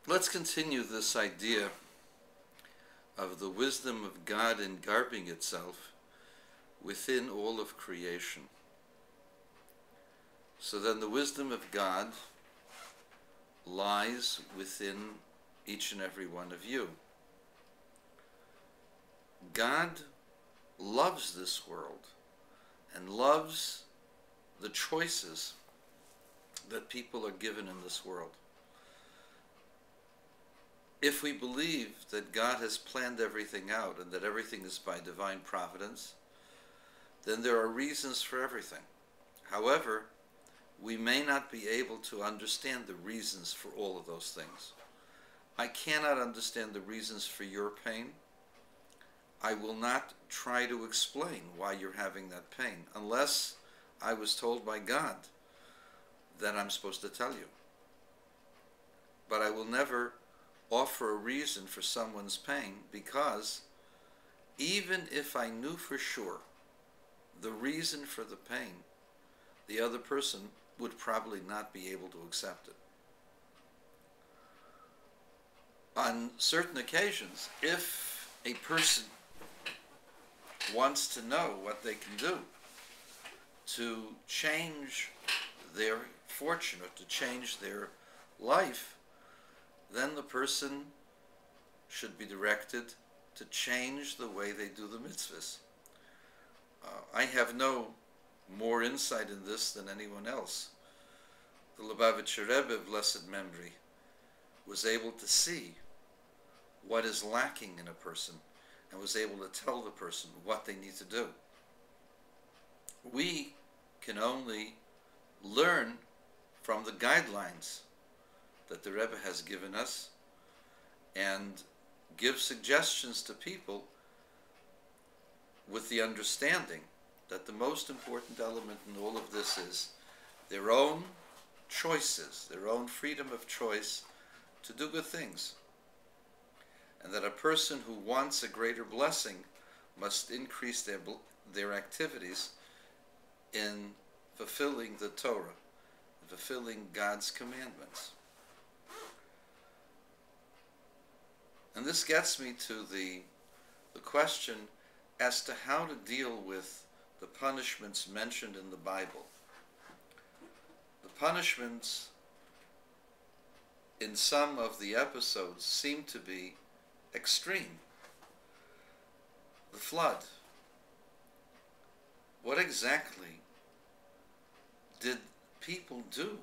Let's continue this idea of the wisdom of God engarbing itself within all of creation. So then the wisdom of God lies within each and every one of you. God loves this world and loves the choices that people are given in this world. If we believe that God has planned everything out and that everything is by divine providence, then there are reasons for everything. However, we may not be able to understand the reasons for all of those things. I cannot understand the reasons for your pain. I will not try to explain why you're having that pain unless I was told by God that I'm supposed to tell you. But I will never offer a reason for someone's pain, because even if I knew for sure the reason for the pain, the other person would probably not be able to accept it. On certain occasions, if a person wants to know what they can do to change their fortune or to change their life, then the person should be directed to change the way they do the mitzvahs. I have no more insight in this than anyone else. The Lubavitcher Rebbe, blessed memory, was able to see what is lacking in a person and was able to tell the person what they need to do. We can only learn from the guidelines that the Rebbe has given us and give suggestions to people with the understanding that the most important element in all of this is their own choices, their own freedom of choice to do good things. And that a person who wants a greater blessing must increase their activities in fulfilling the Torah, fulfilling God's commandments. And this gets me to the question as to how to deal with the punishments mentioned in the Bible. The punishments in some of the episodes seem to be extreme. The flood. What exactly did people do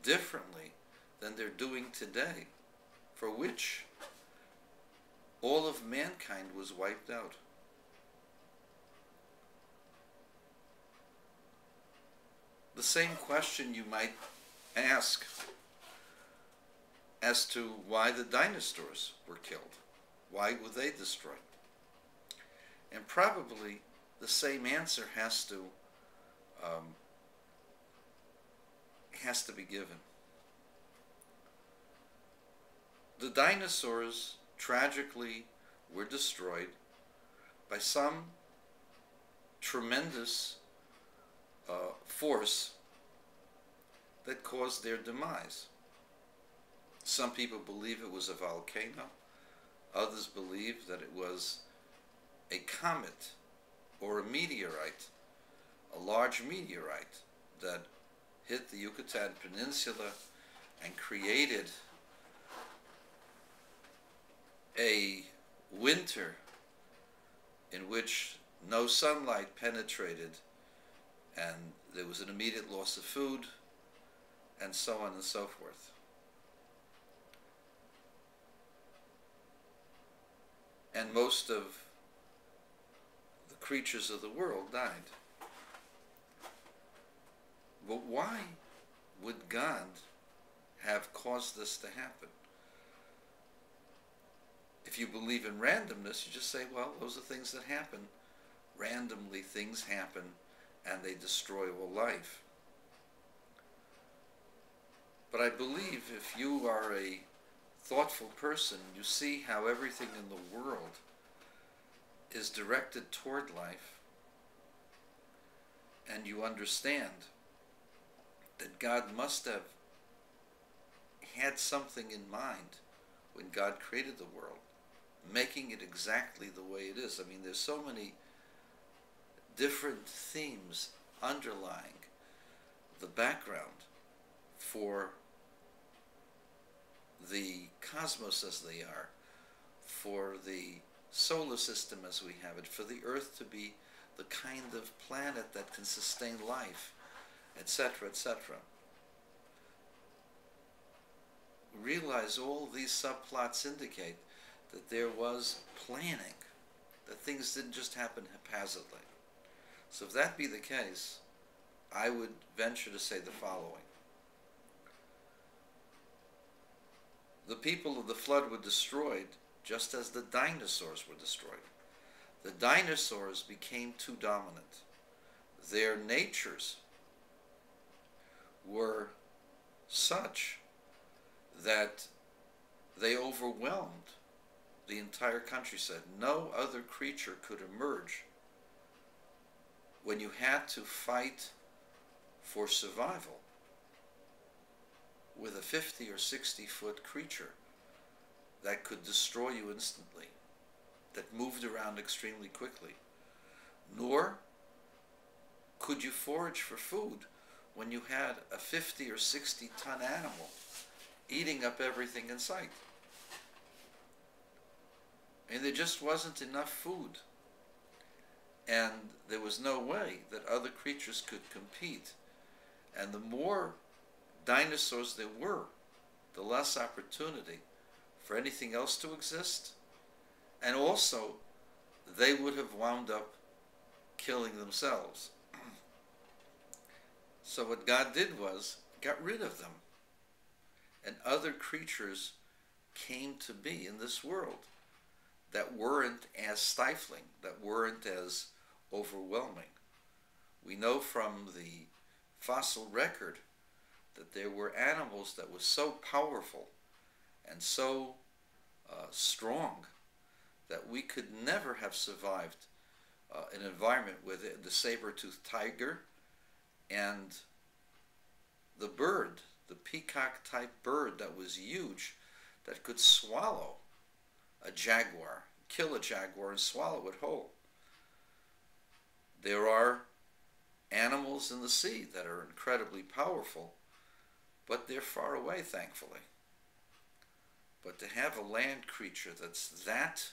differently than they're doing today, for which all of mankind was wiped out? The same question you might ask as to why the dinosaurs were killed. Why were they destroyed? And probably the same answer has to be given. The dinosaurs tragically were destroyed by some tremendous force that caused their demise. Some people believe it was a volcano. Others believe that it was a comet or a meteorite, a large meteorite that hit the Yucatan Peninsula and created a winter in which no sunlight penetrated, and there was an immediate loss of food, and so on and so forth. And most of the creatures of the world died. But why would God have caused this to happen? If you believe in randomness, you just say, well, those are things that happen. Randomly things happen and they destroy all life. But I believe if you are a thoughtful person, you see how everything in the world is directed toward life, and you understand that God must have had something in mind when God created the world, making it exactly the way it is. I mean, there's so many different themes underlying the background for the cosmos as they are, for the solar system as we have it, for the Earth to be the kind of planet that can sustain life, etc., etc. Realize all these subplots indicate that there was planning, that things didn't just happen haphazardly. So if that be the case, I would venture to say the following. The people of the flood were destroyed just as the dinosaurs were destroyed. The dinosaurs became too dominant. Their natures were such that they overwhelmed the entire countryside. No other creature could emerge when you had to fight for survival with a 50 or 60 foot creature that could destroy you instantly, that moved around extremely quickly. Nor could you forage for food when you had a 50 or 60 ton animal eating up everything in sight. And there just wasn't enough food. And there was no way that other creatures could compete. And the more dinosaurs there were, the less opportunity for anything else to exist. And also, they would have wound up killing themselves. So what God did was, got rid of them. And other creatures came to be in this world that weren't as stifling, that weren't as overwhelming. We know from the fossil record that there were animals that were so powerful and so strong that we could never have survived an environment with the saber-toothed tiger and the bird, the peacock-type bird that was huge, that could swallow a jaguar, kill a jaguar and swallow it whole. There are animals in the sea that are incredibly powerful, but they're far away, thankfully. But to have a land creature that's that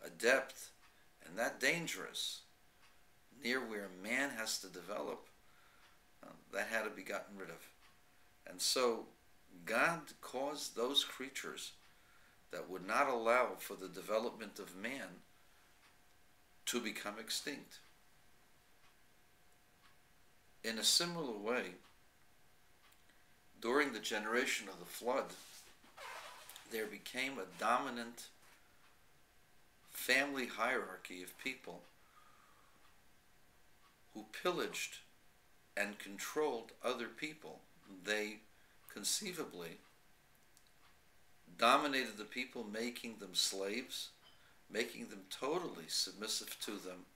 adept and that dangerous near where man has to develop, that had to be gotten rid of. And so God caused those creatures that would not allow for the development of man to become extinct. In a similar way, during the generation of the flood, there became a dominant family hierarchy of people who pillaged and controlled other people. They conceivably dominated the people, making them slaves, making them totally submissive to them,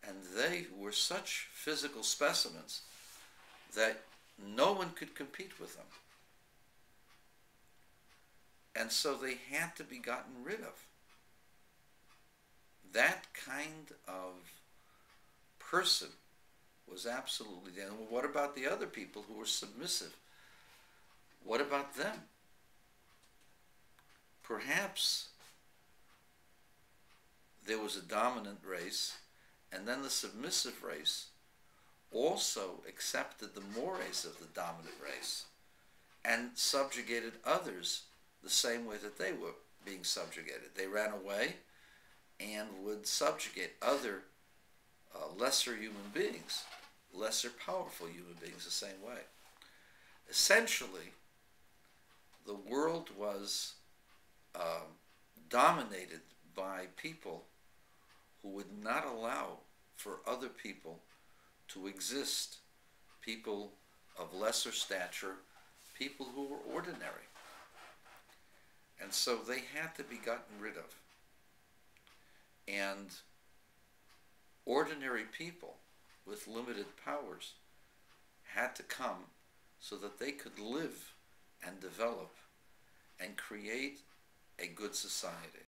and they were such physical specimens that no one could compete with them. And so they had to be gotten rid of. That kind of person was absolutely there. Well, what about the other people who were submissive? What about them? Perhaps there was a dominant race, and then the submissive race also accepted the mores of the dominant race and subjugated others the same way that they were being subjugated. They ran away and would subjugate other lesser human beings, lesser powerful human beings the same way. Essentially, the world was dominated by people who would not allow for other people to exist, people of lesser stature, people who were ordinary. And so they had to be gotten rid of. And ordinary people with limited powers had to come so that they could live and develop and create a good society.